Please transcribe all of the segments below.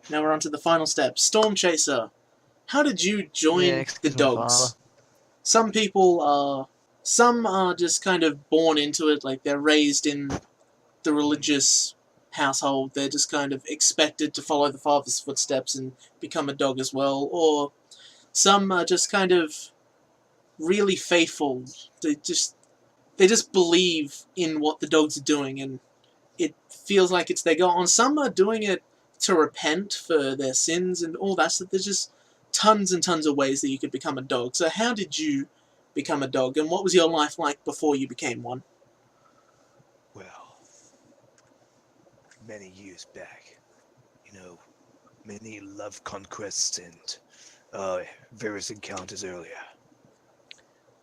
Now we're on to the final step. Storm Chaser. How did you join the excuse me, dogs? father. Some people are... Some are just kind of born into it, like they're raised in the religious household. They're just kind of expected to follow the father's footsteps and become a dog as well. Or some are just kind of really faithful. They just believe in what the dogs are doing, and it feels like it's their goal. And some are doing it to repent for their sins and all that stuff. There's just tons and tons of ways that you could become a dog. So how did you become a dog, and what was your life like before you became one? Well, many years back, many love conquests and various encounters earlier.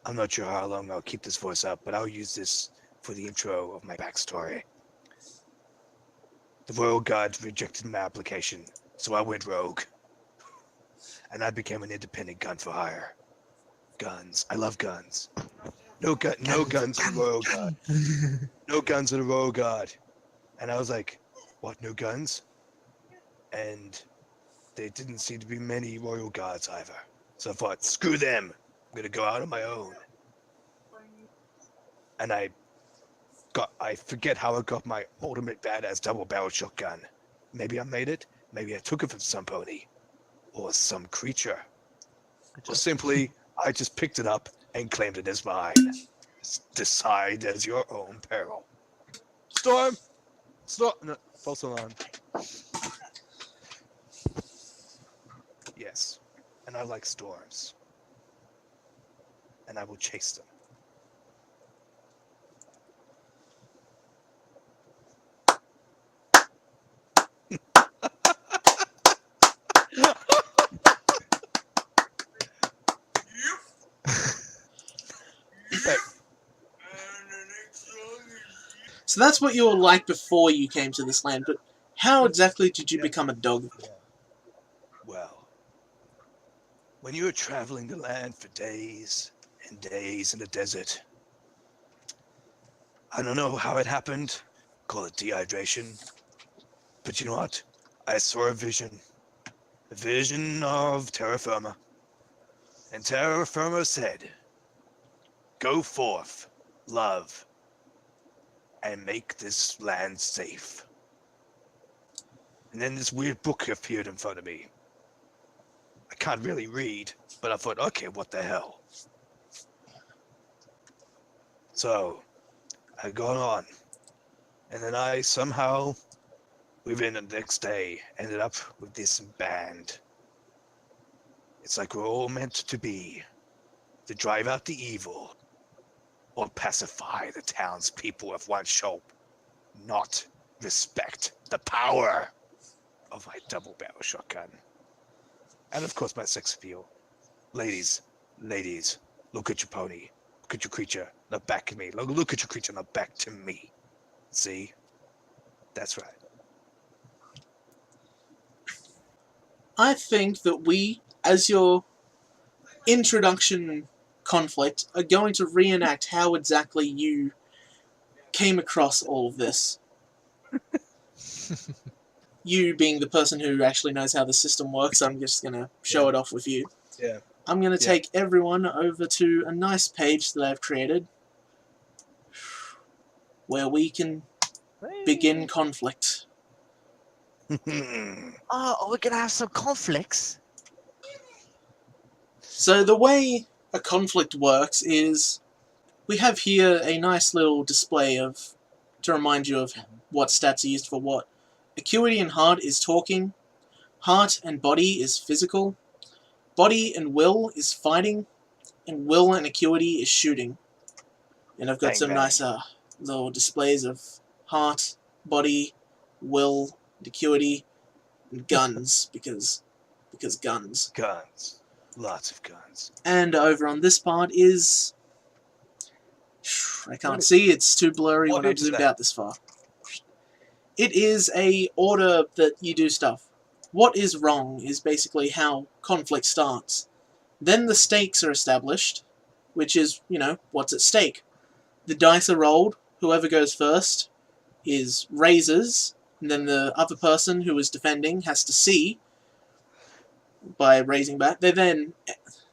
I'm not sure how long I'll keep this voice up, but I'll use this for the intro of my backstory. The royal guard rejected my application, so I went rogue. And I became an independent gun for hire. Guns. I love guns. No guns in the royal guard. No guns in the royal guard. And I was like, what, no guns? And there didn't seem to be many royal guards either. So I thought, screw them. I'm going to go out on my own. And I forget how I got my ultimate badass double-barrel shotgun. Maybe I made it. Maybe I took it from some pony. Or some creature. Or simply, I just picked it up and claimed it as mine. Decide as your own peril. Storm! No, false alarm. Yes, and I like storms. And I will chase them. So that's what you were like before you came to this land, but how exactly did you become a dog? Well, when you are traveling the land for days and days in the desert, I don't know how it happened, call it dehydration, but you know what? I saw a vision of terra firma, and terra firma said, go forth, love, and make this land safe. And then this weird book appeared in front of me. I can't really read, but I thought, okay, what the hell? So, I got on. And then I somehow, within the next day, ended up with this band. It's like we're all meant to be. To drive out the evil. Or pacify the townspeople if one shall not respect the power of my double-barrel shotgun. And of course my sex appeal. Ladies, look at your pony. Look at your creature, not back at me. Look at your creature, not back to me. See? That's right. I think that we, as your introduction conflict, are going to reenact how exactly you came across all of this. You being the person who actually knows how the system works, I'm just going to show it off with you. Yeah. I'm going to take everyone over to a nice page that I've created where we can begin conflict. Oh, we're gonna have some conflicts. So the way a conflict works is we have here a nice little display to remind you of what stats are used for what. Acuity and heart is talking. Heart and body is physical. Body and will is fighting. And will and acuity is shooting. And I've got some nice little displays of heart, body, will, and acuity, and guns, because guns. Guns. Lots of guns. And over on this part is... I can't see, it's too blurry when I'm zoomed out this far. It is a order that you do stuff. What is wrong is basically how conflict starts. Then the stakes are established, which is, what's at stake. The dice are rolled, whoever goes first is raises, and then the other person who is defending has to see by raising back. They then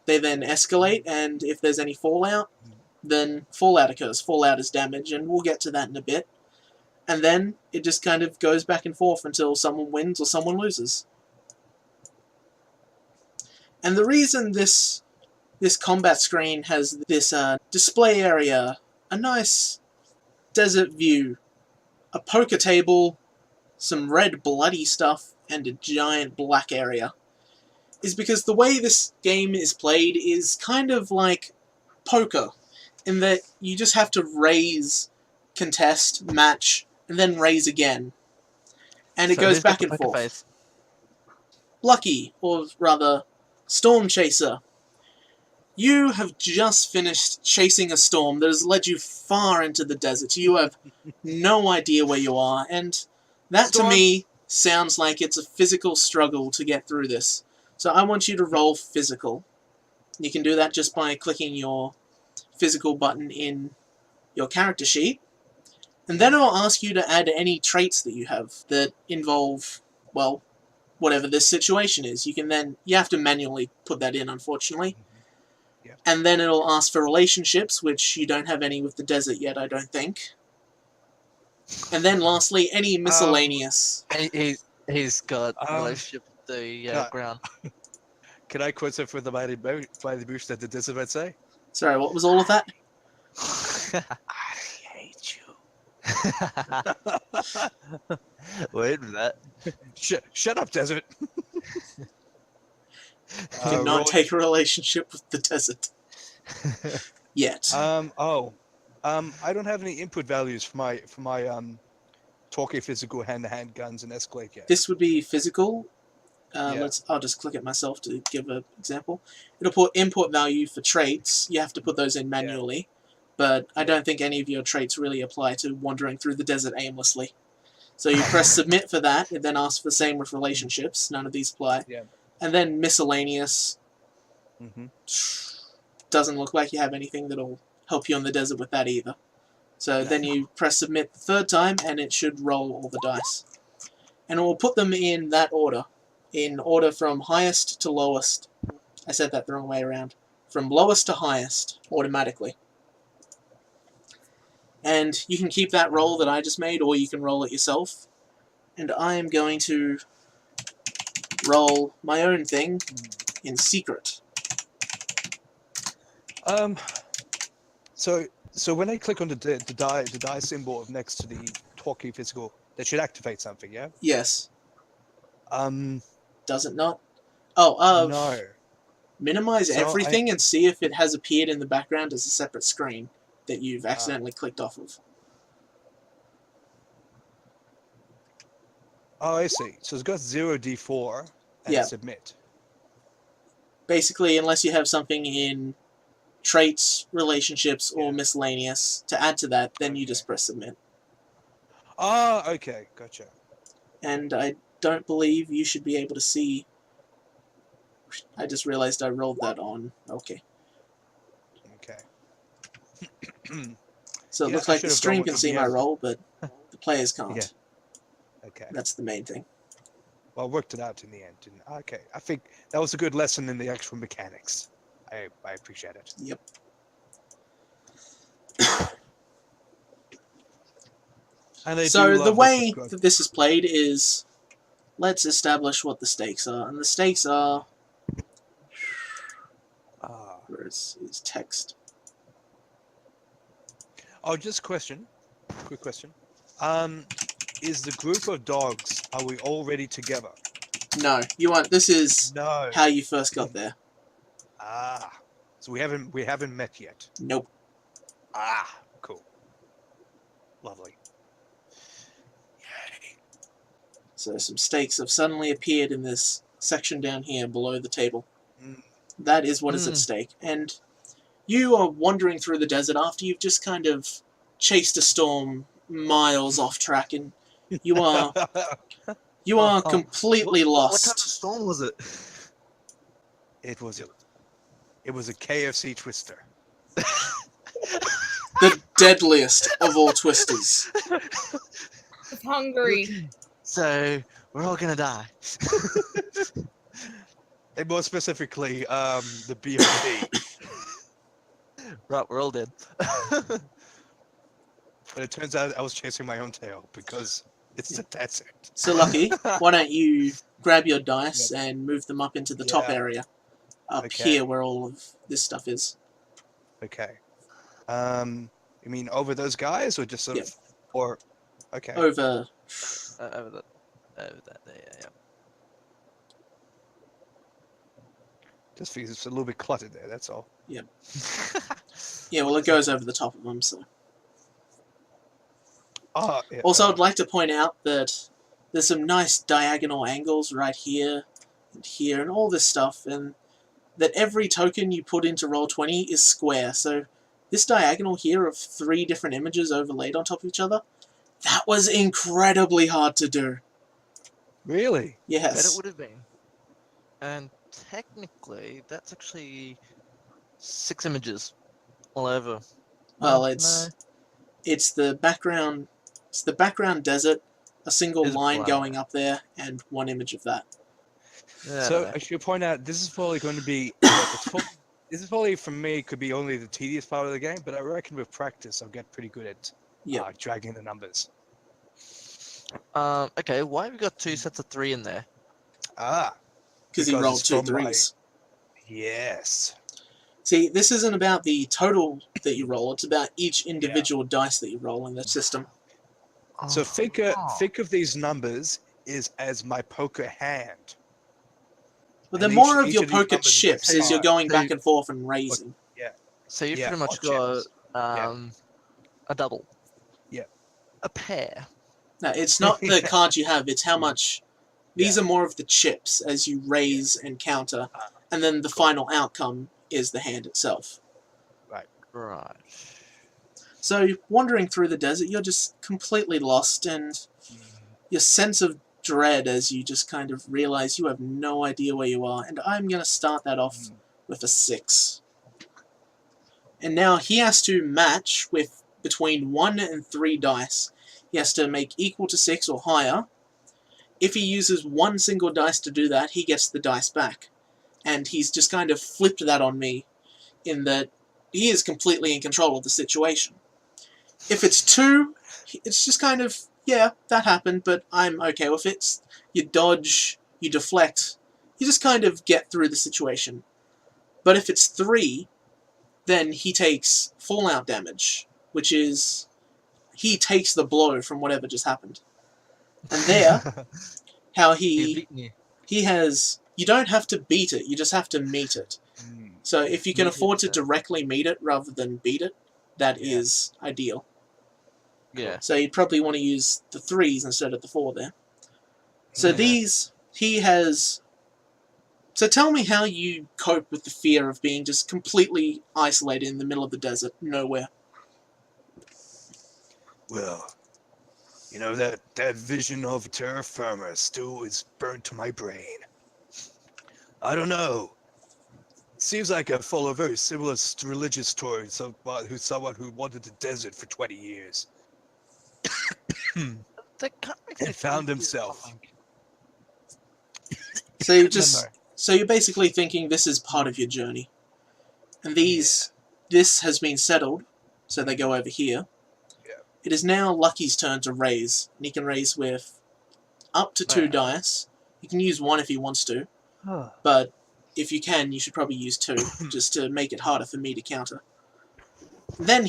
escalate, and if there's any fallout, then fallout occurs. Fallout is damage, and we'll get to that in a bit. And then it just kind of goes back and forth until someone wins or someone loses. And the reason this combat screen has this display area, a nice desert view, a poker table, some red bloody stuff, and a giant black area, is because the way this game is played is kind of like poker, in that you just have to raise, contest, match, and then raise again. And it goes back and forth. Face? Lucky, or rather, Storm Chaser. You have just finished chasing a storm that has led you far into the desert. You have no idea where you are, and that Storm. to me sounds like it's a physical struggle to get through this. So I want you to roll physical. You can do that just by clicking your physical button in your character sheet. And then it'll ask you to add any traits that you have that involve, well, whatever this situation is. You have to manually put that in, unfortunately. Yeah. And then it'll ask for relationships, which you don't have any with the desert yet, I don't think. And then lastly, any miscellaneous. He's got a relationship with the ground. Can I quote it for the mighty bush that the desert might say? Sorry, what was all of that? I hate you. Wait a minute. Shut up, desert. Do not take a relationship with the desert. Yet. I don't have any input values for my talkie physical hand-to-hand guns and escalate yet. This would be physical. Yeah. I'll just click it myself to give an example. It'll put input value for traits. You have to put those in manually. But I don't think any of your traits really apply to wandering through the desert aimlessly. So you press submit for that. It then asks for the same with relationships. None of these apply. Yeah. And then miscellaneous. Mm-hmm. Doesn't look like you have anything that'll help you on the desert with that either. So then you press submit the third time, and it should roll all the dice. And it will put them in that order. In order from highest to lowest. I said that the wrong way around. From lowest to highest, automatically. And you can keep that roll that I just made, or you can roll it yourself. And I am going to roll my own thing in secret. So when I click on the die symbol next to the talkie physical, that should activate something, yeah? Yes. Does it not? No. Minimize So everything and see if it has appeared in the background as a separate screen that you've accidentally clicked off of. Oh, I see. So it's got 0d4 and submit. Basically, unless you have something in traits, relationships, or miscellaneous to add to that, then you just press submit. Ah, okay, gotcha. And I don't believe you should be able to see. I just realized I rolled that on. Okay. Okay. So it Yeah, looks I like the should have stream gone can with see the my other. roll, but the players can't. Yeah. Okay. That's the main thing. Well, I worked it out in the end. Didn't I? Okay. I think that was a good lesson in the actual mechanics. I appreciate it. Yep. And I do So the love way growth. that this is played is, let's establish what the stakes are. And the stakes are, where is text? Oh, just a question. Quick question. Is the group of dogs, are we already together? No, this is No. how you first got there. Ah. So we haven't met yet. Nope. Ah, cool. Lovely. Yay. So some stakes have suddenly appeared in this section down here below the table. Mm. That is what is at stake. And you are wandering through the desert after you've just kind of chased a storm miles off track, and you are completely What lost. type of storm was it? It was a KFC twister. The deadliest of all twisters. It's hungry. So we're all gonna die. And more specifically, the BRB. Right, we're all dead. But it turns out I was chasing my own tail because it's the desert. So, Lucky, why don't you grab your dice and move them up into the top Yeah. area. Up Okay. here where all of this stuff is. Okay. You mean over those guys or just sort of, or, okay. Over. Over that there, yeah. Just because it's a little bit cluttered there, that's all. Yeah, well, it goes over the top of them, so. Yeah, Also, I'd like to point out that there's some nice diagonal angles right here and all this stuff, and that every token you put into Roll20 is square. So this diagonal here of 3 different images overlaid on top of each other, that was incredibly hard to do. Really? Yes. Bet it would have been. And technically, that's actually 6 images all over. Well, it's the background. It's the background desert, a single It's line black. going up there, and 1 image of that. So I should point out, this is probably going to be, this is probably, for me, could be only the tedious part of the game, but I reckon with practice I'll get pretty good at dragging the numbers. Okay, why have we got 2 sets of 3 in there? Because he rolled it's 2 from threes. Yes. See, this isn't about the total that you roll, it's about each individual dice that you roll in the system. So think of these numbers as my poker hand. Well, they're And more of each your of these poker numbers is chips a as you're card. going back and forth and raising. So you've pretty much or got chips. a double. Yeah. A pair. No, it's not the cards you have, it's how much... These are more of the chips as you raise and counter, and then the final outcome is the hand itself. Right. So, wandering through the desert, you're just completely lost, and your sense of dread as you just kind of realize you have no idea where you are, and I'm going to start that off with a 6. And now he has to match with between 1 and 3 dice. He has to make equal to 6 or higher. If he uses 1 single dice to do that, he gets the dice back. And he's just kind of flipped that on me, in that he is completely in control of the situation. If it's 2, it's just kind of, yeah, that happened, but I'm okay with it. You dodge, you deflect, you just kind of get through the situation. But if it's 3, then he takes fallout damage, which is, he takes the blow from whatever just happened. And there, how he has, you don't have to beat it, you just have to meet it. So if you can afford to directly meet it rather than beat it, that is ideal. Yeah. So you'd probably want to use the 3s instead of the 4 there. So these, he has... So tell me how you cope with the fear of being just completely isolated in the middle of the desert, nowhere. Well, you know, that vision of terra firma still is burnt to my brain. I don't know. Seems like I follow a very similar religious story of someone who wandered the desert for 20 years. And found himself. So you just... So you're basically thinking this is part of your journey. And this has been settled, so they go over here. Yeah. It is now Lucky's turn to raise, and he can raise with up to 2 dice. You can use 1 if he wants to, but if you can, you should probably use 2, just to make it harder for me to counter. Then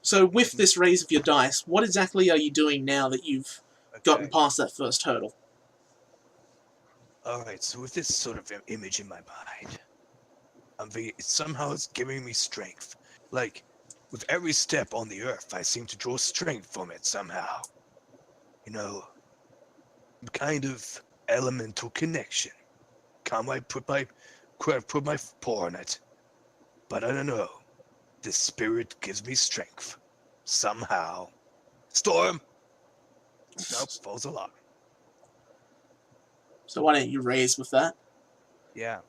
so with this raise of your dice, what exactly are you doing now that you've gotten past that first hurdle? Alright, so with this sort of image in my mind, somehow it's giving me strength. Like, with every step on the earth, I seem to draw strength from it somehow. You know, kind of elemental connection. Can't I put my paw on it? But I don't know. This spirit gives me strength. Somehow. Storm! Nope, falls alarm. So why don't you raise with that? Yeah.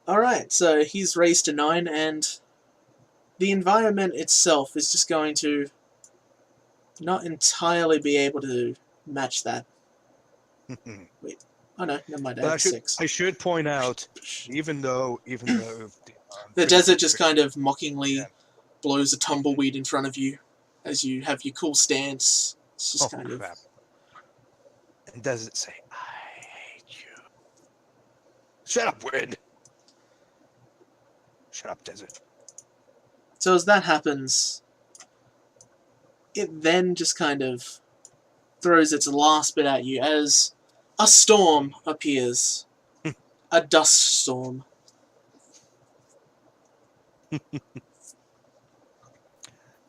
Alright, so he's raised to 9, and the environment itself is just going to not entirely be able to match that. Oh no, never mind. I But have 6. I should point out, even though The desert just kind of mockingly Yeah. blows a tumbleweed in front of you as you have your cool stance. It's just kind of... crap. And does it say, I hate you? Shut up, wind! Shut up, desert. So as that happens, it then just kind of throws its last bit at you as a storm appears. A dust storm.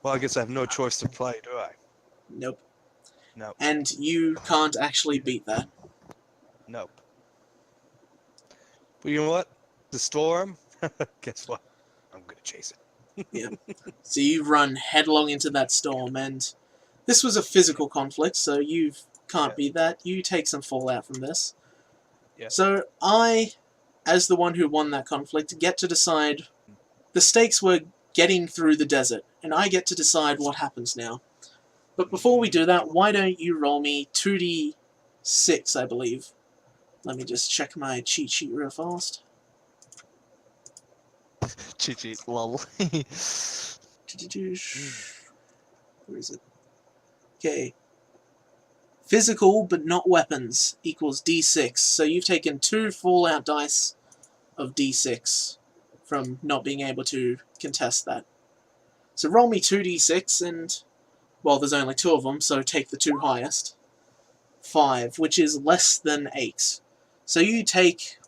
Well, I guess I have no choice to play, do I? Nope. Nope. And you can't actually beat that. Nope. But you know what? The storm, guess what? I'm gonna chase it. Yeah. So you run headlong into that storm, and this was a physical conflict, so you can't beat that. You take some fallout from this. Yeah. So I, as the one who won that conflict, get to decide. The stakes were getting through the desert, and I get to decide what happens now. But before we do that, why don't you roll me 2d6, I believe. Let me just check my cheat sheet real fast. Cheat sheet, lol. Where is it? Okay. Physical but not weapons equals d6. So you've taken 2 fallout dice of d6 from not being able to contest that. So roll me 2d6 and, well, there's only 2 of them, so take the 2 highest. 5, which is less than 8. So you take,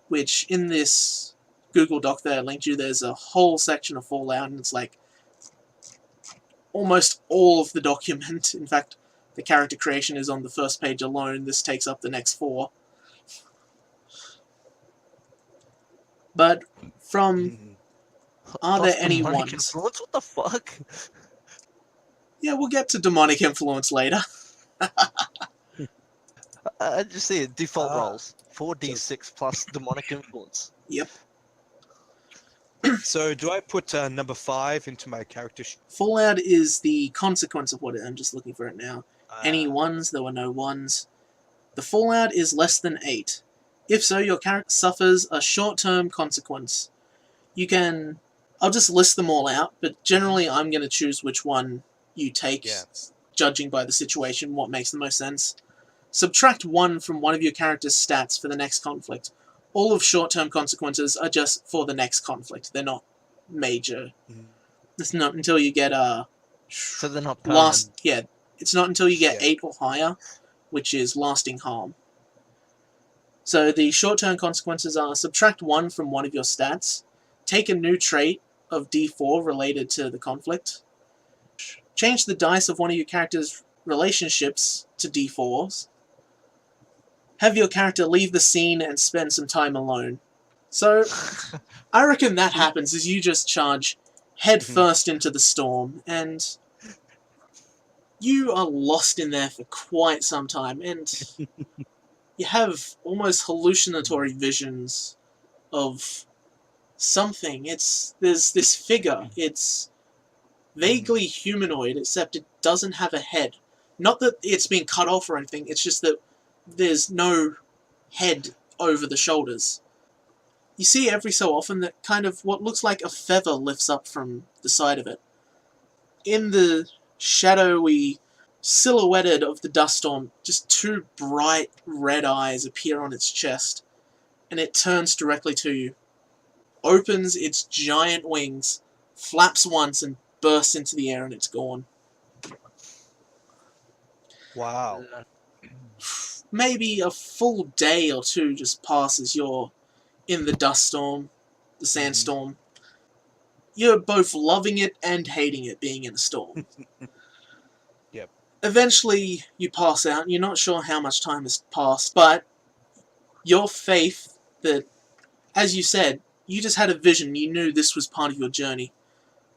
which in this Google Doc that I linked you, there's a whole section of fallout, and it's like almost all of the document. In fact, the character creation is on the first page alone. This takes up the next 4. But from... Are there any Demonic ones? influence? What the fuck? Yeah, we'll get to demonic influence later. I just see it. Default Ah. rolls. 4d6 plus demonic influence. Yep. So do I put number 5 into my character sheet? Fallout is the consequence of what it... I'm just looking for it now. Any ones? There were no ones. The fallout is less than 8. If so, your character suffers a short-term consequence. You can... I'll just list them all out, but generally I'm going to choose which one you take, Yeah. judging by the situation, what makes the most sense. Subtract 1 from one of your character's stats for the next conflict. All of short-term consequences are just for the next conflict. They're not major. It's not until you get So they're not permanent. it's not until you get Yeah. 8 or higher, which is lasting harm. So the short-term consequences are subtract 1 from one of your stats, take a new trait of D4 related to the conflict, change the dice of one of your character's relationships to D4s, have your character leave the scene and spend some time alone. So, I reckon that happens is you just charge head first into the storm, and you are lost in there for quite some time, and you have almost hallucinatory visions of something. There's this figure. It's vaguely humanoid, except it doesn't have a head. Not that it's been cut off or anything, it's just that there's no head over the shoulders. You see every so often that kind of what looks like a feather lifts up from the side of it. In the shadowy silhouetted of the dust storm, just 2 bright red eyes appear on its chest, and it turns directly to you, opens its giant wings, flaps once, and bursts into the air, and it's gone. Wow. Maybe a full day or 2 just passes. You're in the dust storm, the sandstorm. You're both loving it and hating it being in a storm. Yep. Eventually, you pass out, and you're not sure how much time has passed, but your faith that, as you said, you just had a vision, you knew this was part of your journey.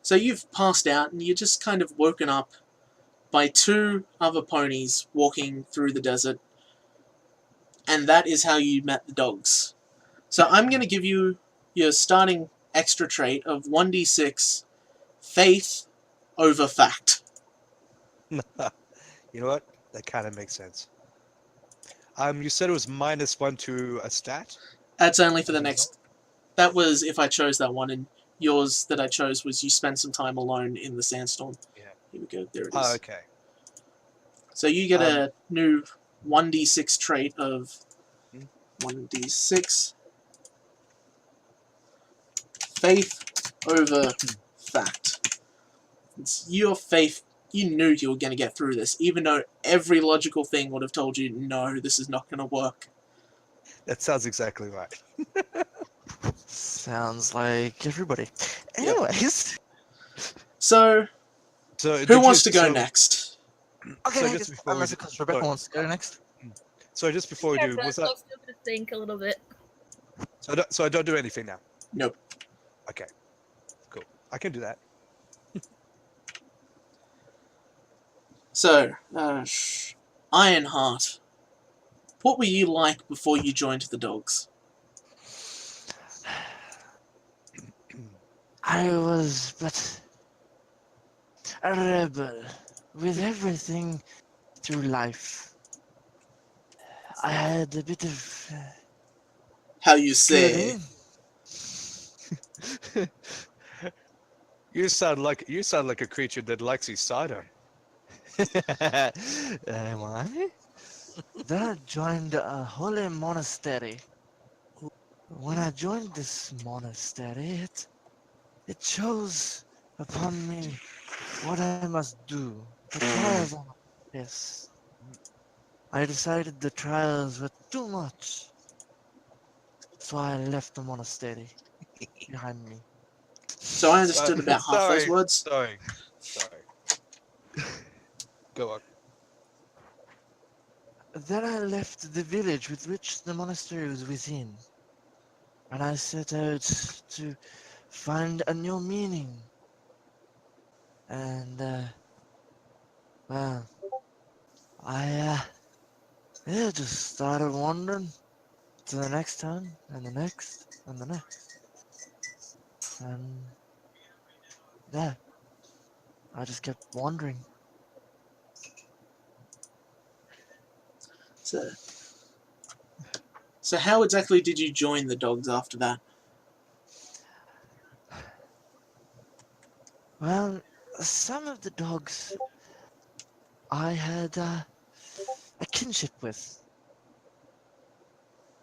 So you've passed out, and you're just kind of woken up by 2 other ponies walking through the desert, and that is how you met the dogs. So I'm going to give you your starting extra trait of 1d6 faith over fact. You know what? That kind of makes sense. You said it was -1 to a stat? That's only for as the a next. result? That was if I chose that one, and yours that I chose was you spend some time alone in the sandstorm. Yeah. Here we go. There it Oh, is. okay. So you get Um, a new 1d6 trait of Hmm? 1d6 faith over fact. It's your faith. You knew you were going to get through this, even though every logical thing would have told you, no, this is not going to work. That sounds exactly right. Sounds like everybody. Yep. Anyways. So, So who did wants you? to go So, next? Okay, so I just guess before we unless do, because Rebecca sorry, wants to go next. so just before we Yeah, do, but was I'm that? still gonna think a little bit. So I don't do anything now. Nope. Okay, cool. I can do that. So, Ironheart, what were you like before you joined the dogs? I was but a rebel with everything through life. I had a bit of How you say? schooling. You sound like a creature that likes his cider. Am I? Then I joined a holy monastery. When I joined this monastery, it chose upon me what I must do, the trials I must face. I decided the trials were too much, so I left the monastery behind me. So I So, understood about half those sorry, words. sorry. Go on. Then I left the village with which the monastery was within, and I set out to find a new meaning. And, well, I yeah, just started wandering to the next town, and the next, and the next. And, yeah, I just kept wandering. So, so how exactly did you join the dogs after that? Well, some of the dogs I had a kinship with.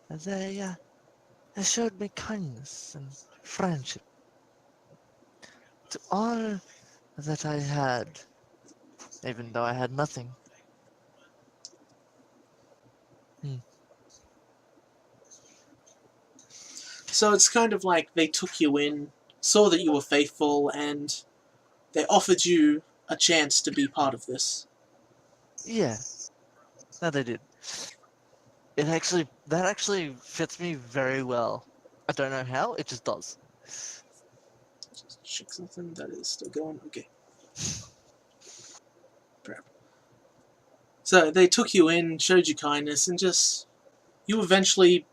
They showed me kindness and friendship. To all that I had, even though I had nothing. So it's kind of like they took you in, saw that you were faithful, and they offered you a chance to be part of this. Yeah, that they did. That actually fits me very well. I don't know how, it just does. Just check something that is still going. Okay. Crap. So they took you in, showed you kindness, and just you eventually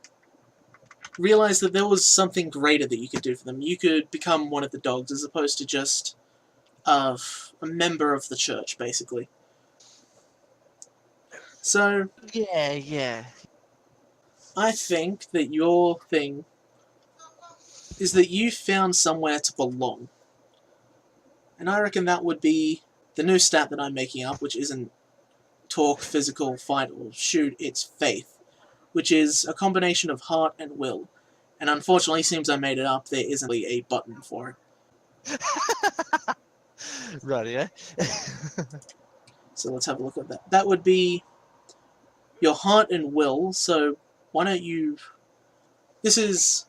realized that there was something greater that you could do for them. You could become one of the dogs as opposed to just a member of the church, basically. So Yeah. I think that your thing is that you found somewhere to belong. And I reckon that would be the new stat that I'm making up, which isn't talk, physical, fight, or shoot, it's faith, which is a combination of heart and will. And unfortunately, seems I made it up, there isn't really a button for it. Right, yeah. So let's have a look at that. That would be your heart and will, so why don't you... This is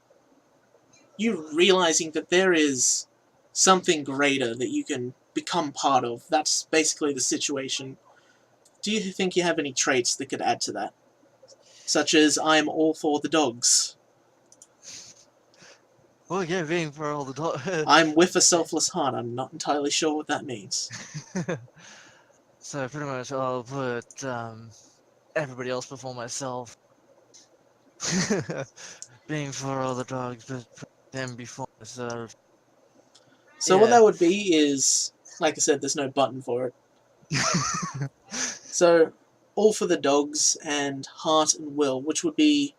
you realizing that there is something greater that you can become part of. That's basically the situation. Do you think you have any traits that could add to that? Such as, I'm all for the dogs. Well, yeah, being for all the dogs. I'm with a selfless heart. I'm not entirely sure what that means. So pretty much I'll put everybody else before myself. Being for all the dogs, but put them before myself. So what Yeah. that would be is, like I said, there's no button for it. So all for the dogs and heart and will, which would be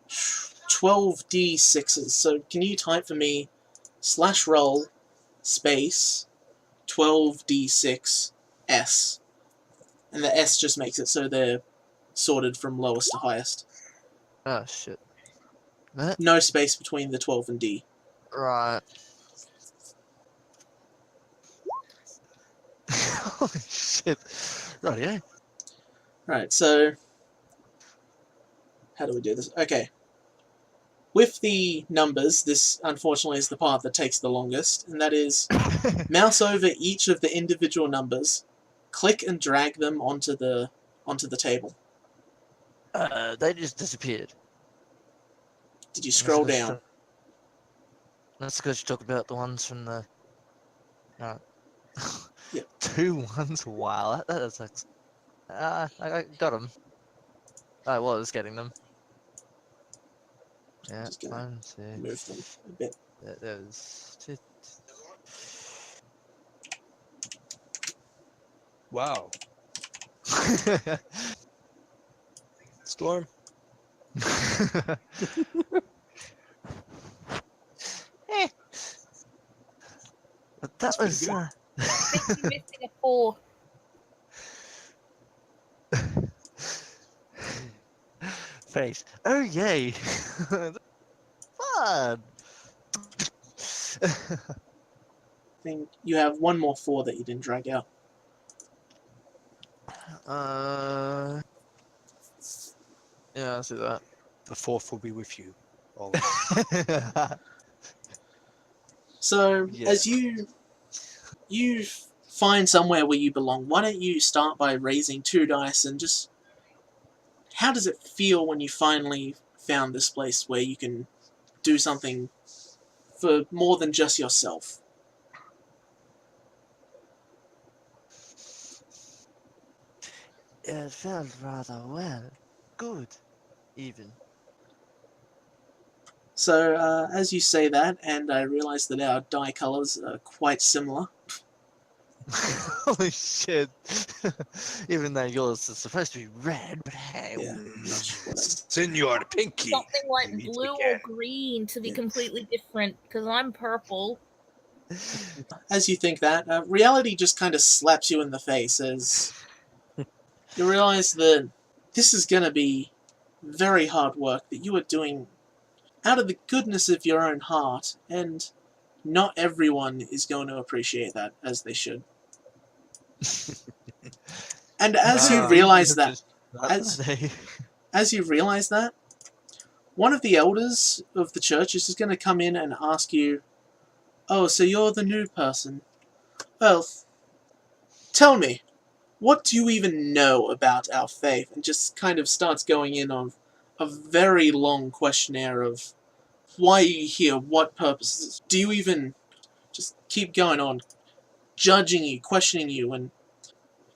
12d6s. So can you type for me /roll space 12d6 S, and the S just makes it so they're sorted from lowest to highest. Oh shit. That No space between the 12 and D. right. Holy shit. Right, yeah. Right, so how do we do this? Okay. With the numbers, this unfortunately is the part that takes the longest, and that is mouse over each of the individual numbers, click and drag them onto the table. They just disappeared. Did you scroll Let's down? Let's go talk about the ones from the. Alright. Yep. 2 ones? Wow, that is like. I got them. I was getting them. Yeah, Just gonna 1, 2. move them a bit. There's 2. Wow. Storm. But that was. I think you're missing a 4. Face. Oh yay! Fun. I think you have one more 4 that you didn't drag out. Yeah, I see that. The fourth will be with you. All So Yeah. as you find somewhere where you belong, why don't you start by raising 2 dice and just how does it feel when you finally found this place where you can do something for more than just yourself? It felt rather well. Good, even. So as you say that, and I realise that our die colours are quite similar. Holy shit! Even though yours is supposed to be red, but hey. Yeah. Senor Pinky. Something we like meet blue again. or green to be Yeah. completely different, because I'm purple. As you think that, reality just kind of slaps you in the face as you realise that this is going to be very hard work that you are doing out of the goodness of your own heart, and not everyone is going to appreciate that as they should. And as you realise that, as you realise that, one of the elders of the church is just going to come in and ask you, "Oh, so you're the new person? Well, tell me, what do you even know about our faith?" And just kind of starts going in on a very long questionnaire of why are you here, what purposes. Do you even just keep going on, judging you, questioning you, and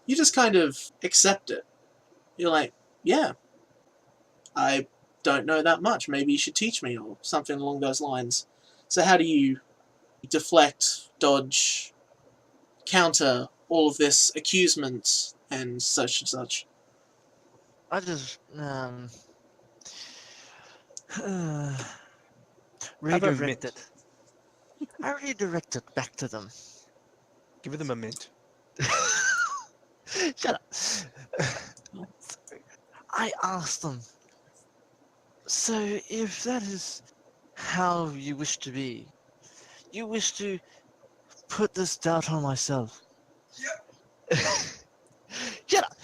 you just kind of accept it. You're like, yeah, I don't know that much. Maybe you should teach me, or something along those lines. So how do you deflect, dodge, counter all of this accusement and such and such? I just redirect it. I redirect it back to them. Give them a mint. Shut up. I asked them. So if that is how you wish to be, you wish to put this doubt on myself. Yep. Shut up.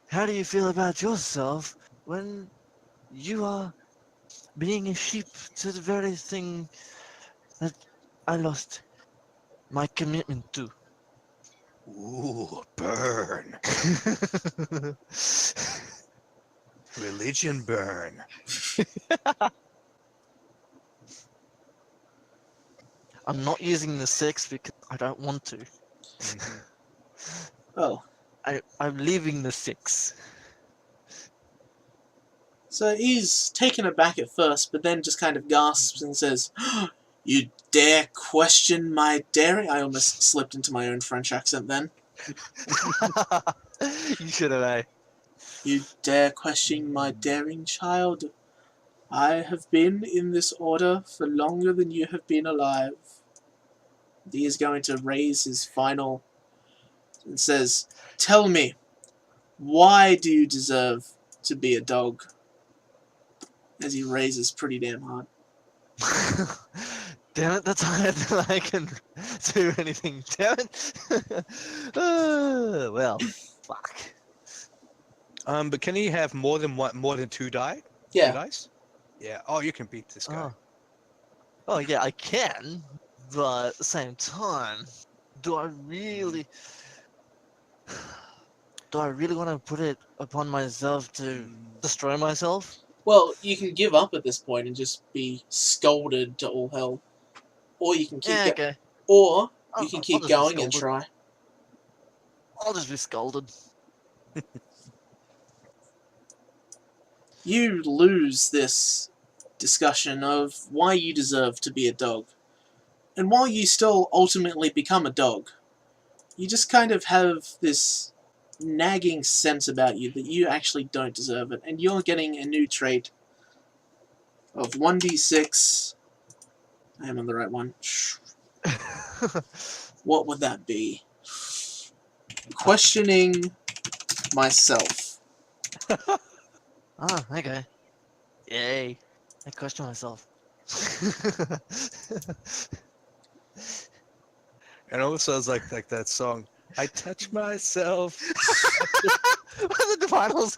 How do you feel about yourself when you are being a sheep to the very thing that I lost my commitment to? Ooh, burn. Religion burn. I'm not using the 6 because I don't want to. Mhm. Oh, I'm leaving the 6. so he's taken aback at first, but then just kind of gasps and says, You dare question my daring? I almost slipped into my own French accent then. You should have, eh? You dare question my daring, child? I have been in this order for longer than you have been alive. He is going to raise his final and says, tell me, why do you deserve to be a dog? As he raises pretty damn hard. Damn it, that's higher than I can do anything. Damn it. Well, fuck. But can he have more than two die? Two Yeah. dice? Yeah. Oh, you can beat this guy. Oh, yeah, I can, but at the same time, do I really want to put it upon myself to destroy myself? Well, you can give up at this point and just be scolded to all hell. Or you can keep Yeah, okay. Or you I'll can just keep be going and scolded. try. I'll just be scolded. You lose this discussion of why you deserve to be a dog. And while you still ultimately become a dog, you just kind of have this nagging sense about you that you actually don't deserve it. And you're getting a new trait of 1d6. I am on the right one. What would that be? Questioning myself. Ah, okay. Yay. I question myself. And also it's like that song. I touch myself. the finals.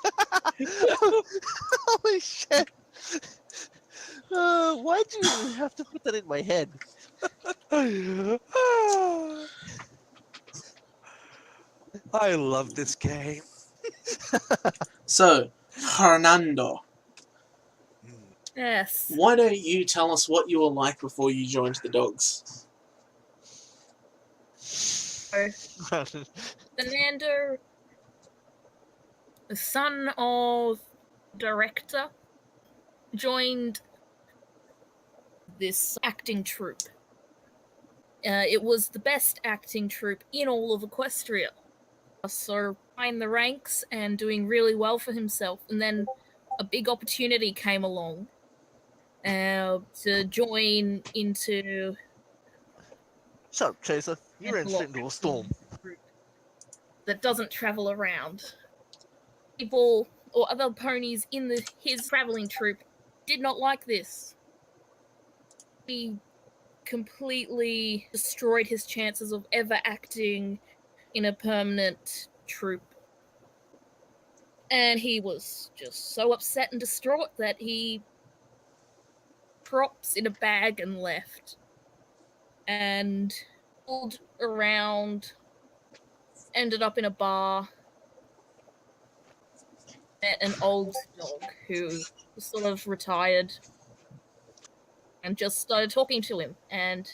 Holy shit. Why'd you have to put that in my head? I love this game. So, Fernando, Yes. why don't you tell us what you were like before you joined the dogs? Fernando, the son of director, joined this acting troupe. It was the best acting troupe in all of Equestria. So in the ranks and doing really well for himself. And then a big opportunity came along to join into Shut up, Chaser. You ran straight into a storm. that doesn't travel around. People or other ponies in his traveling troupe did not like this. He completely destroyed his chances of ever acting in a permanent troupe. And he was just so upset and distraught that he props in a bag and left. And pulled around, ended up in a bar, met an old dog who was sort of retired, and just started talking to him and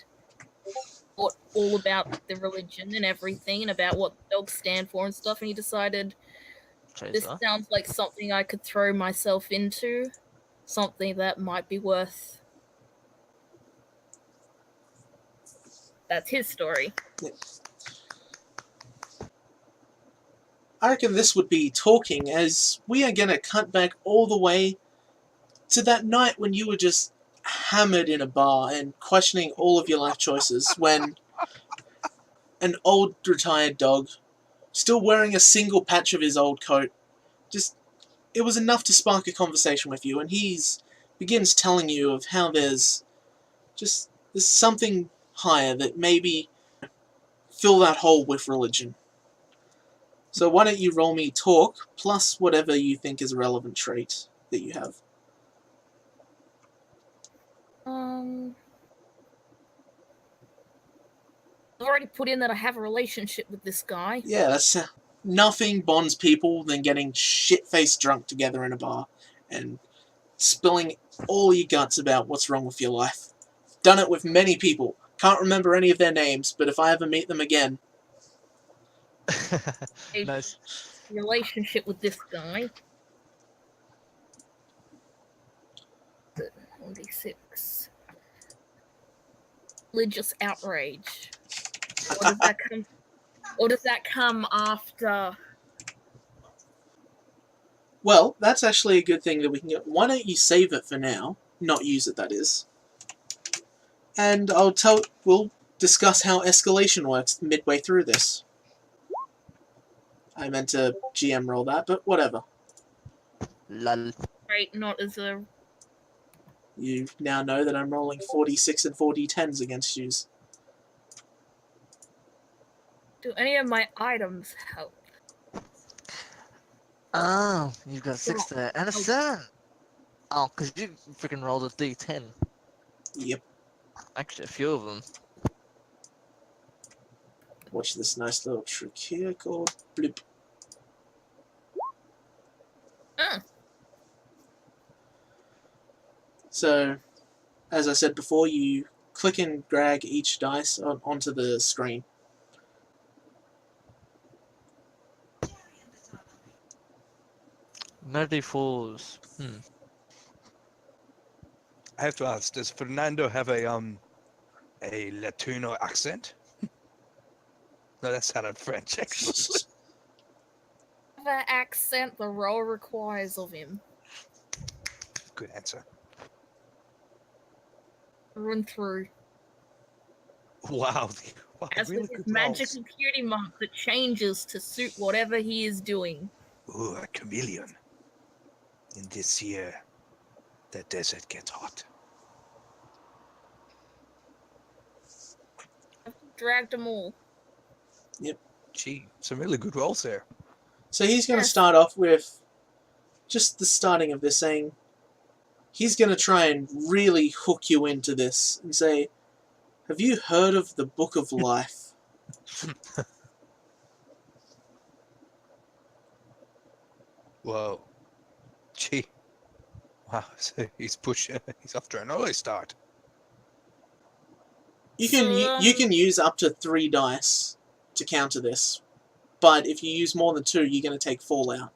thought all about the religion and everything and about what dogs stand for and stuff. And he decided, this Chaser. sounds like something I could throw myself into, something that might be worth. That's his story. I reckon this would be talking, as we are going to cut back all the way to that night when you were just hammered in a bar and questioning all of your life choices, when an old retired dog, still wearing a single patch of his old coat, it was enough to spark a conversation with you, and begins telling you of how there's something higher that maybe fill that hole with religion. So why don't you roll me talk, plus whatever you think is a relevant trait that you have. I've already put in that I have a relationship with this guy. Yeah, that's nothing bonds people than getting shit-faced drunk together in a bar and spilling all your guts about what's wrong with your life. Done it with many people. Can't remember any of their names, but if I ever meet them again... Nice. Relationship with this guy. 1d6. religious outrage? Or does that come after? Well, that's actually a good thing that we can get. Why don't you save it for now? Not use it, that is. And we'll discuss how escalation works midway through this. I meant to GM roll that, but whatever. Lol. Right, not as a. You now know that I'm rolling 46 and 40 10s against you. Do any of my items help? Oh, you've got 6 there. And a 7! Oh, because you freaking rolled a d10. Yep. Actually, a few of them. Watch this nice little trick here called bloop. So, as I said before, you click and drag each dice onto the screen. No d4s. I have to ask, does Fernando have a Latino accent? No, that sounded French, actually. The accent the role requires of him. Good answer. Run through. Wow. Wow, As really with his good magical rolls. cutie monk that changes to suit whatever he is doing. Ooh, a chameleon. In this year, the desert gets hot. I've dragged them all. Gee, some really good rolls there. So he's going to Yes. start off with just the starting of this, saying he's going to try and really hook you into this and say, have you heard of the Book of Life? Whoa. Gee. Wow, so he's off to an early start. You can use up to 3 dice to counter this, but if you use more than 2, you're going to take fallout,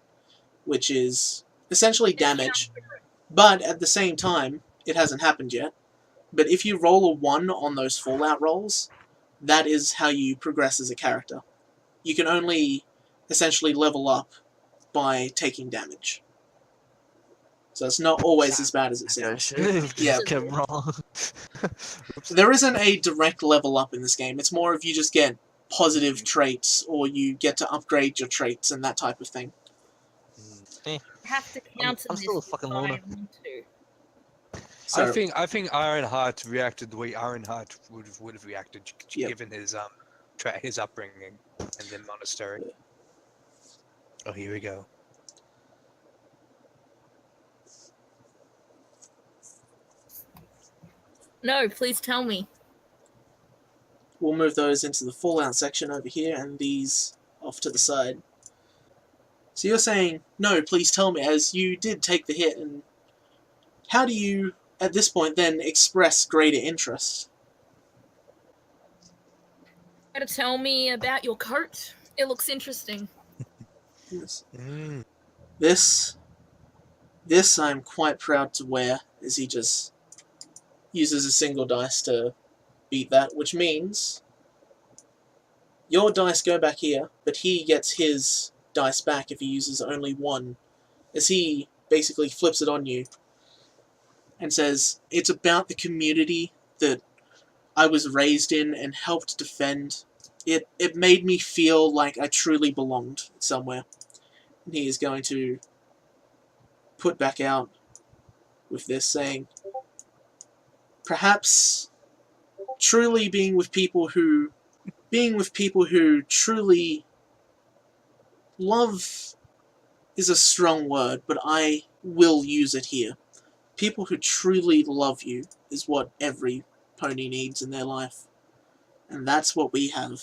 which is essentially damage. But at the same time, it hasn't happened yet. But if you roll a 1 on those fallout rolls, that is how you progress as a character. You can only essentially level up by taking damage. So it's not always as bad as it seems. Yeah. Kept wrong. There isn't a direct level up in this game. It's more of you just get positive traits, or you get to upgrade your traits and that type of thing. I have to counter I'm this still a fucking if I loner. want to. So, I think Ironheart reacted the way Ironheart would have reacted, Yep. given his his upbringing and the monastery. Yeah. Oh, here we go. No, please tell me. we'll move those into the fallout section over here, and these off to the side. So you're saying, no, please tell me, as you did take the hit, and how do you, at this point, then express greater interest? Gotta tell me about your coat. It looks interesting. Yes. Mm. This I'm quite proud to wear, as he just uses a single dice to beat that, which means your dice go back here, but he gets his dice back if he uses only 1, as he basically flips it on you and says, it's about the community that I was raised in and helped defend. It made me feel like I truly belonged somewhere. And he is going to put back out with this, saying, perhaps truly being with people who truly love is a strong word, but I will use it here. People who truly love you is what every pony needs in their life. And that's what we have.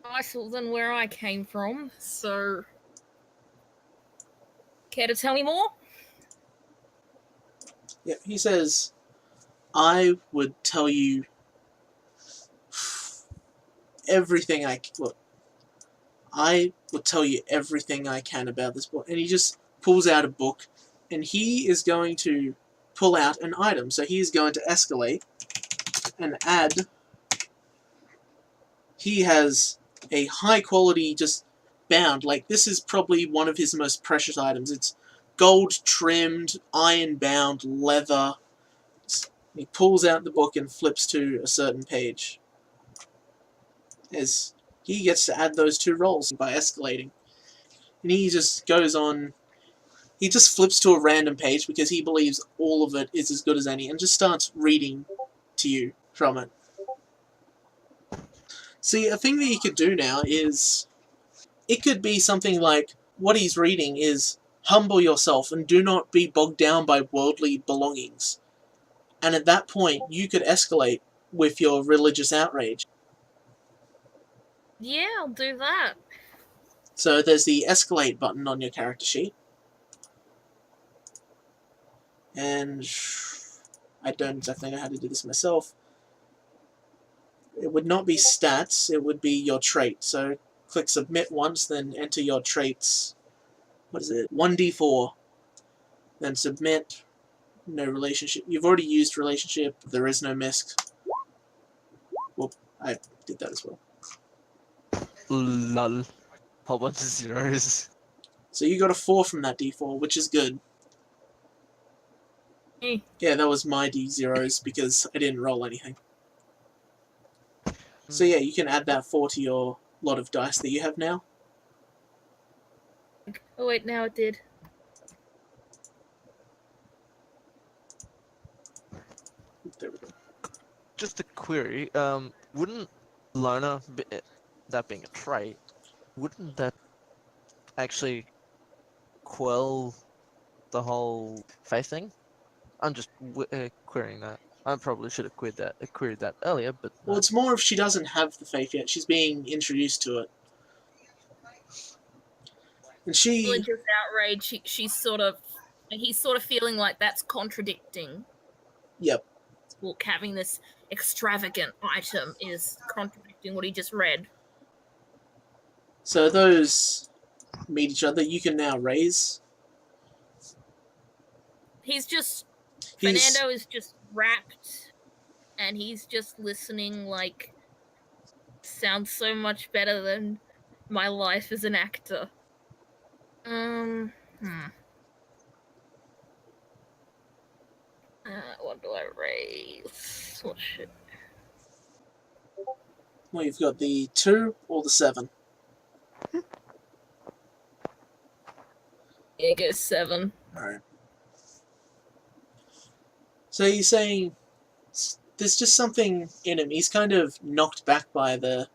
Nicer than where I came from, so. Care to tell me more? Yeah, he says, I would tell you everything look, I will tell you everything I can about this book. And he just pulls out a book, and he is going to pull out an item. So he is going to escalate and add. He has a high quality, just bound. Like, this is probably one of his most precious items. It's gold trimmed, iron bound, leather. He pulls out the book and flips to a certain page. As he gets to add those 2 rolls by escalating. And he just goes on. He just flips to a random page because he believes all of it is as good as any, and just starts reading to you from it. See, a thing that you could do now is, it could be something like, what he's reading is, humble yourself and do not be bogged down by worldly belongings. And at that point, you could escalate with your religious outrage. Yeah, I'll do that. So there's the escalate button on your character sheet. And I don't exactly know how to do this myself. It would not be stats, it would be your trait. So click submit once, then enter your traits. What is it? 1d4. Then submit. No relationship. You've already used relationship. There is no misc. Well, I did that as well. Lol. Whole bunch of zeros. So you got a 4 from that d4, which is good. Yeah, that was my d0s because I didn't roll anything. So yeah, you can add that 4 to your lot of dice that you have now. Oh wait, now it did. There we go. Just a query. Wouldn't loner, that being a trait, wouldn't that actually quell the whole faith thing? I'm just querying that. I probably should have queried that earlier, but Well, it's more if she doesn't have the faith yet. She's being introduced to it. And she... Religious outrage, he's sort of feeling like that's contradicting. Yep. Look, having this extravagant item is contradicting what he just read. So those meet each other. You can now raise. Fernando is just wrapped, and he's just listening like, sounds so much better than my life as an actor. What do I raise? What shit? Well, you've got the 2 or the 7. Yeah, go 7. Alright. So he's saying there's just something in him. He's kind of knocked back by the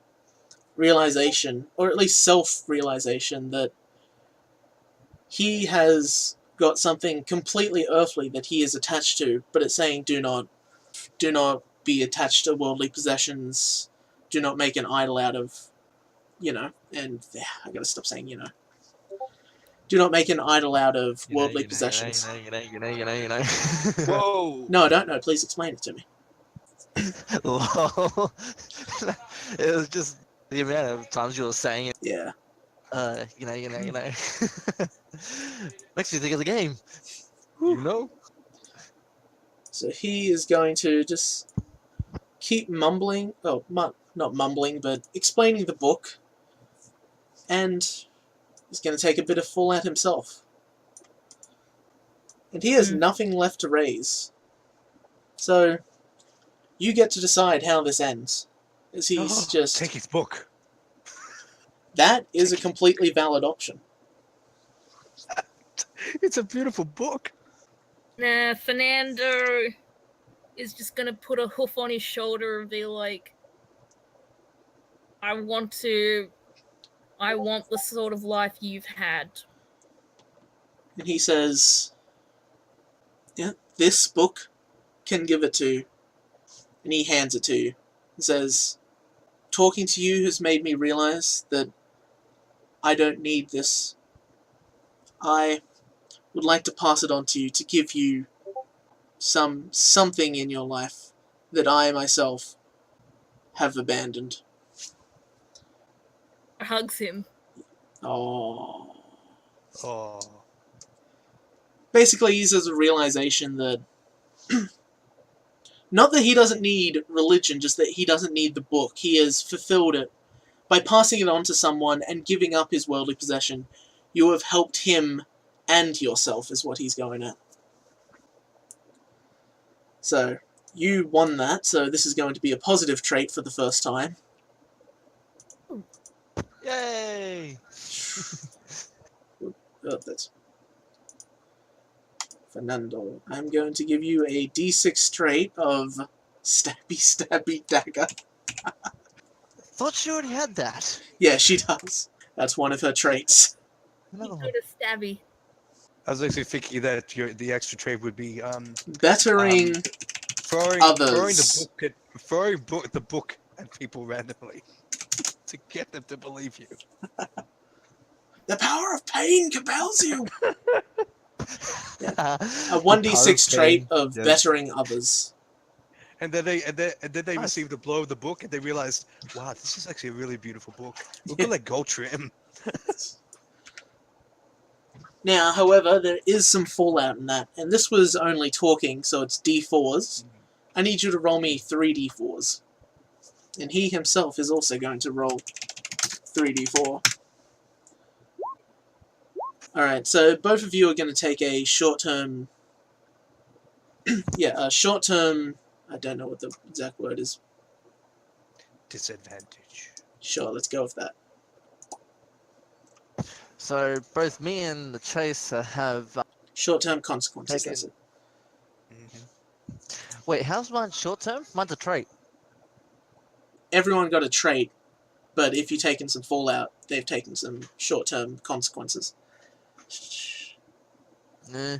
realization, or at least self-realization, that he has got something completely earthly that he is attached to, but it's saying do not be attached to worldly possessions, do not make an idol out of, and I gotta stop saying do not make an idol out of worldly possessions. Whoa! No, I don't know. Please explain it to me. Lol. It was just the amount of times you were saying it. Yeah. Makes me think of the game. You know? So he is going to just keep mumbling. Oh, not mumbling, but explaining the book. And he's going to take a bit of fallout himself. And he has nothing left to raise. So you get to decide how this ends. As he's just... Take his book. That is a completely valid option. It's a beautiful book. Nah, Fernando is just gonna put a hoof on his shoulder and be like, I want the sort of life you've had. And he says, yeah, this book can give it to you. And he hands it to you. He says, talking to you has made me realize that I don't need this. I would like to pass it on to you, to give you something in your life that I myself have abandoned. Hugs him. Oh. Oh. Basically, he has a realization that not that he doesn't need religion, just that he doesn't need the book. He has fulfilled it. By passing it on to someone and giving up his worldly possession, you have helped him and yourself, is what he's going at. So, you won that, so this is going to be a positive trait for the first time. Yay! Oh, that's... Fernando, I'm going to give you a d6 trait of stabby stabby dagger. Thought she already had that. Yeah, she does. That's one of her traits. Another You one. go to stabby. I was actually thinking that the extra trait would be Bettering throwing others. the book at people randomly to get them to believe you. The power of pain compels you! A A 1d6 trait of yes. bettering others. And then they Nice. received a blow of the book, and they realized, wow, this is actually a really beautiful book. Look at that gold trim. Now, however, there is some fallout in that, and this was only talking, so it's d4s. I need you to roll me 3d4s. And he himself is also going to roll 3d4. Alright, so both of you are going to take a short-term... a short-term... I don't know what the exact word is. Disadvantage. Sure, let's go with that. So both me and the Chaser have. Short-term consequences, Take that's it. it. Wait, how's mine short term? Mine's a trait. Everyone got a trait, but if you've taken some fallout, they've taken some short-term consequences. Nah.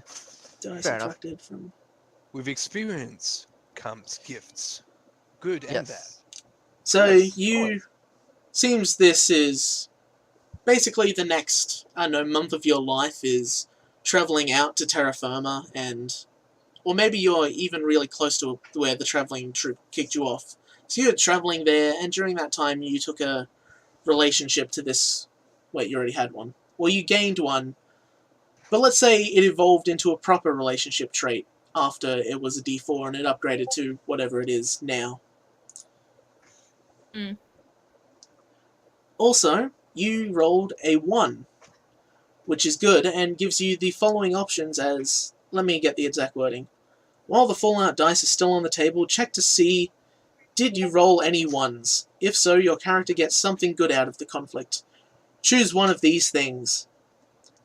Did I Fair subtract it from... With experience comes gifts, good and bad. Yes. So, Yes. you... Seems this is... Basically, the next, I don't know, month of your life is travelling out to terra firma, and... Or maybe you're even really close to where the travelling troop kicked you off. So you're travelling there, and during that time you took a relationship to this... Wait, you already had one. Well, you gained one, but let's say it evolved into a proper relationship trait after it was a D4 and it upgraded to whatever it is now. Mm. Also, you rolled a 1, which is good and gives you the following options as... Let me get the exact wording. While the fallout dice is still on the table, check to see, did you roll any 1s? If so, your character gets something good out of the conflict. Choose one of these things.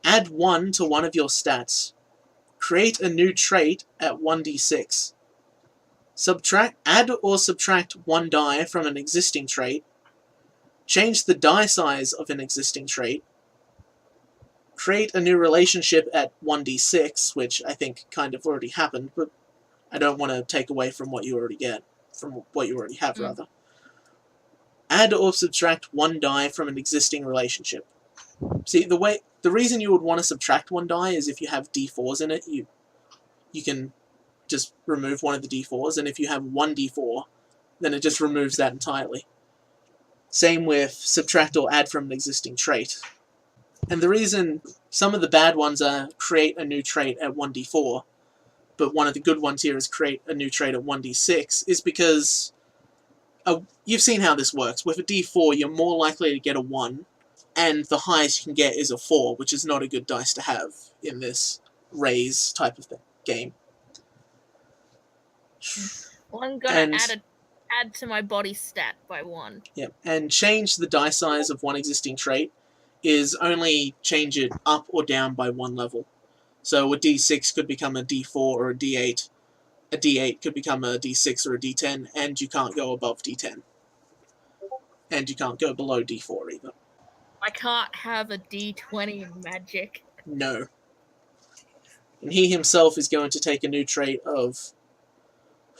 Add 1 to one of your stats. Create a new trait at 1d6. Add or subtract 1 die from an existing trait. Change the die size of an existing trait. Create a new relationship at 1d6, which I think kind of already happened, but I don't want to take away from what you already get. From what you already have, rather. Add or subtract 1 die from an existing relationship. See, the reason you would want to subtract 1 die is if you have d4s in it, you can just remove one of the d4s, and if you have 1 d4, then it just removes that entirely. Same with subtract or add from an existing trait. And the reason some of the bad ones are create a new trait at 1d4, but one of the good ones here is create a new trait at 1d6, is because you've seen how this works. With a d4, you're more likely to get a 1, and the highest you can get is a 4, which is not a good dice to have in this raise type of game. Well, I'm gonna add to my body stat by 1. Yep, and change the die size of one existing trait is only change it up or down by 1 level. So a d6 could become a d4 or a d8. A d8 could become a d6 or a d10, and you can't go above d10. And you can't go below d4 either. I can't have a d20 in Magic. No. And he himself is going to take a new trait of...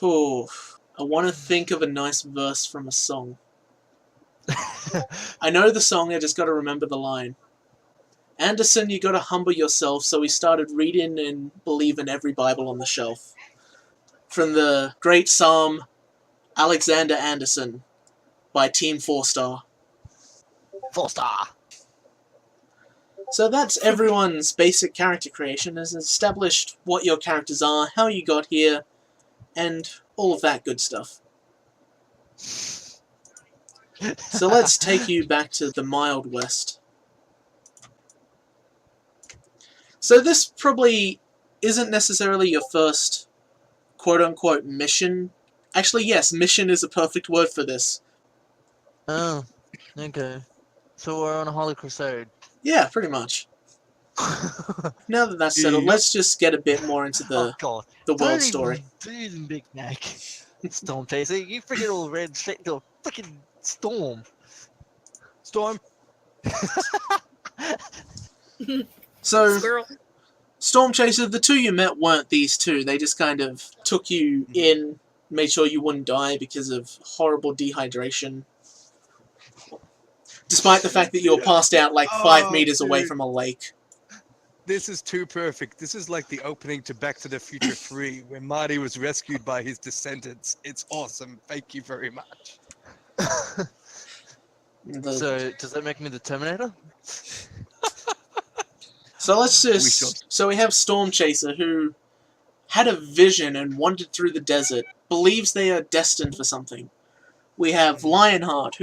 I want to think of a nice verse from a song. I know the song, I just got to remember the line. Anderson, you got to humble yourself, so he started reading and believing every Bible on the shelf. From the great psalm, Alexander Anderson, by Team 4 Star. 4-star. So that's everyone's basic character creation, has established what your characters are, how you got here, and all of that good stuff. So let's take you back to the Mild West. So this probably isn't necessarily your first quote-unquote mission. Actually, yes, mission is a perfect word for this. Oh, okay. So we're on a holy crusade. Yeah, pretty much. Now that that's settled, Yep. let's just get a bit more into Oh god. the world Don't story. even Big Mac. Storm Chaser, you freaking all red straight into a freaking storm. Storm. So, Squirrel. Storm Chaser, the two you met weren't these two. They just kind of took you in, made sure you wouldn't die because of horrible dehydration. Despite the fact that you were passed out like 5 meters away dude. from a lake. This is too perfect. This is like the opening to Back to the Future 3, where Marty was rescued by his descendants. It's awesome. Thank you very much. So, does that make me the Terminator? So let's We just... shall- So we have Storm Chaser, who had a vision and wandered through the desert, believes they are destined for something. We have Ironheart,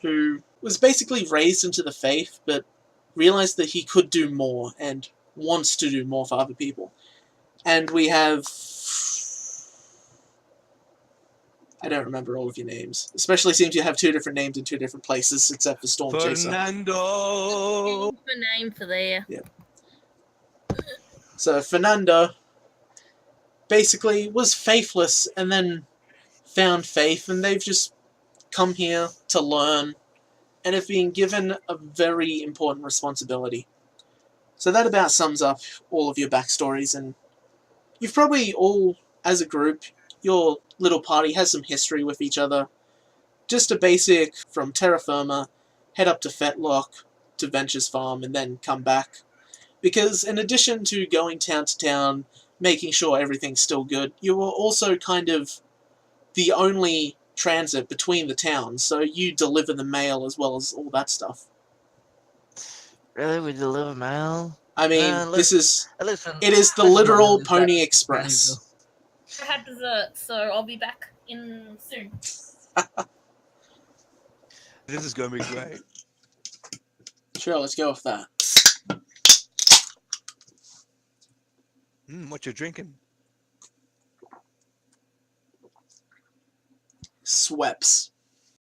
who was basically raised into the faith, but realized that he could do more, and wants to do more for other people. And we have... I don't remember all of your names. Especially seems you have two different names in two different places, except for Storm Chaser. Fernando. The name for there. So Fernando basically was faithless and then found faith, and they've just come here to learn and have been given a very important responsibility. So that about sums up all of your backstories, and you've probably all, as a group, your little party has some history with each other. Just a basic from terra firma, head up to Fetlock, to Venture's Farm, and then come back. Because in addition to going town to town, making sure everything's still good, you were also kind of the only transit between the towns, so you deliver the mail as well as all that stuff. Really? We deliver mail? I mean, Listen, it is the listen, literal London, Pony that- Express. I had dessert, so I'll be back in soon. This is going to be great. Sure, let's go with that. What you drinking? Sweps.